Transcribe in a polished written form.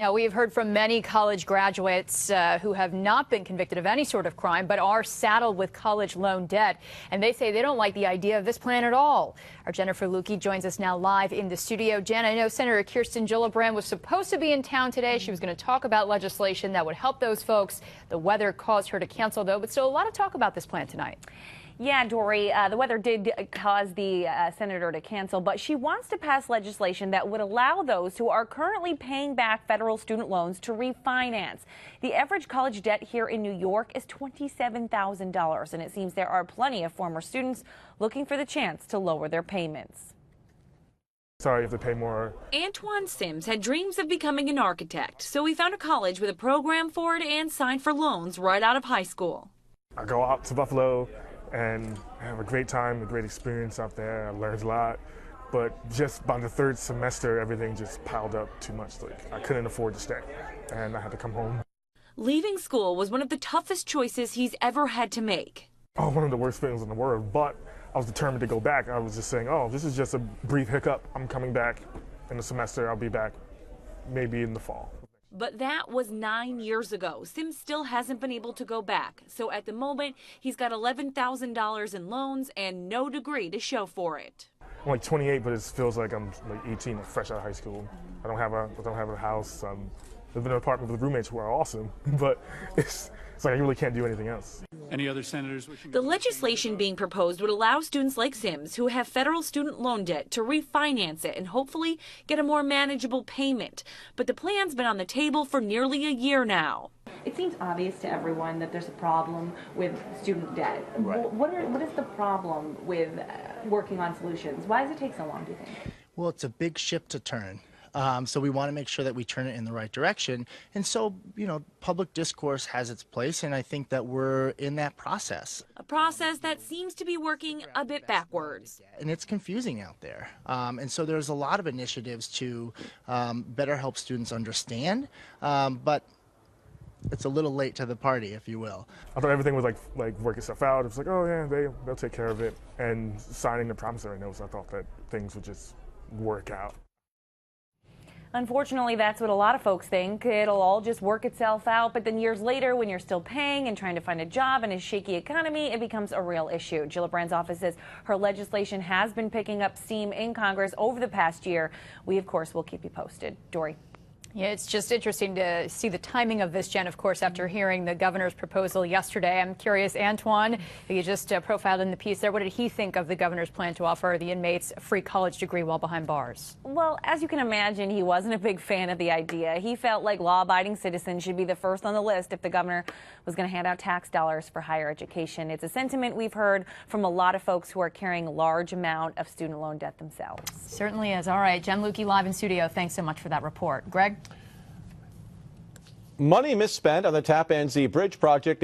Now, we have heard from many college graduates who have not been convicted of any sort of crime, but are saddled with college loan debt. And they say they don't like the idea of this plan at all. Our Jennifer Lewke joins us now live in the studio. Jen, I know Senator Kirsten Gillibrand was supposed to be in town today. She was going to talk about legislation that would help those folks. The weather caused her to cancel, though, but still a lot of talk about this plan tonight. Yeah, Dory, the weather did cause the senator to cancel, but she wants to pass legislation that would allow those who are currently paying back federal student loans to refinance. The average college debt here in New York is $27,000, and it seems there are plenty of former students looking for the chance to lower their payments. Sorry, you have to pay more. Antoine Sims had dreams of becoming an architect, so he found a college with a program for it and signed for loans right out of high school. I go out to Buffalo and have a great time, a great experience out there. I learned a lot, but just by the third semester, everything just piled up too much. Like, I couldn't afford to stay, and I had to come home. Leaving school was one of the toughest choices he's ever had to make. Oh, one of the worst feelings in the world, but I was determined to go back. I was just saying, oh, this is just a brief hiccup. I'm coming back in the semester. I'll be back maybe in the fall. But that was 9 years ago. Sims still hasn't been able to go back. So at the moment, he's got $11,000 in loans and no degree to show for it. I'm like 28, but it feels like I'm like 18 and fresh out of high school. I don't have a house. I live in an apartment with roommates who are awesome, but it's like I really can't do anything else. Any other senators? The legislation being proposed would allow students like Sims who have federal student loan debt to refinance it and hopefully get a more manageable payment. But the plan's been on the table for nearly a year now. It seems obvious to everyone that there's a problem with student debt. Right. What is the problem with working on solutions? Why does it take so long, do you think? Well, it's a big ship to turn. So we want to make sure that we turn it in the right direction. And so, public discourse has its place, and I think that we're in that process. A process that seems to be working a bit backwards. And it's confusing out there. And so there's a lot of initiatives to better help students understand, but it's a little late to the party, if you will. I thought everything was like work itself out. It was like, oh yeah, they'll take care of it. And signing the promissory notes, I thought that things would just work out. Unfortunately, that's what a lot of folks think. It'll all just work itself out. But then years later, when you're still paying and trying to find a job in a shaky economy, it becomes a real issue. Gillibrand's office says her legislation has been picking up steam in Congress over the past year. We, of course, will keep you posted. Dory. Yeah, it's just interesting to see the timing of this, Jen, of course, after hearing the governor's proposal yesterday. I'm curious, Antoine, you just profiled in the piece there. What did he think of the governor's plan to offer the inmates a free college degree while behind bars? Well, as you can imagine, he wasn't a big fan of the idea. He felt like law-abiding citizens should be the first on the list if the governor was going to hand out tax dollars for higher education. It's a sentiment we've heard from a lot of folks who are carrying a large amount of student loan debt themselves. Certainly is. All right, Jen Lewke live in studio. Thanks so much for that report. Greg? Money misspent on the Tappan Zee Bridge project.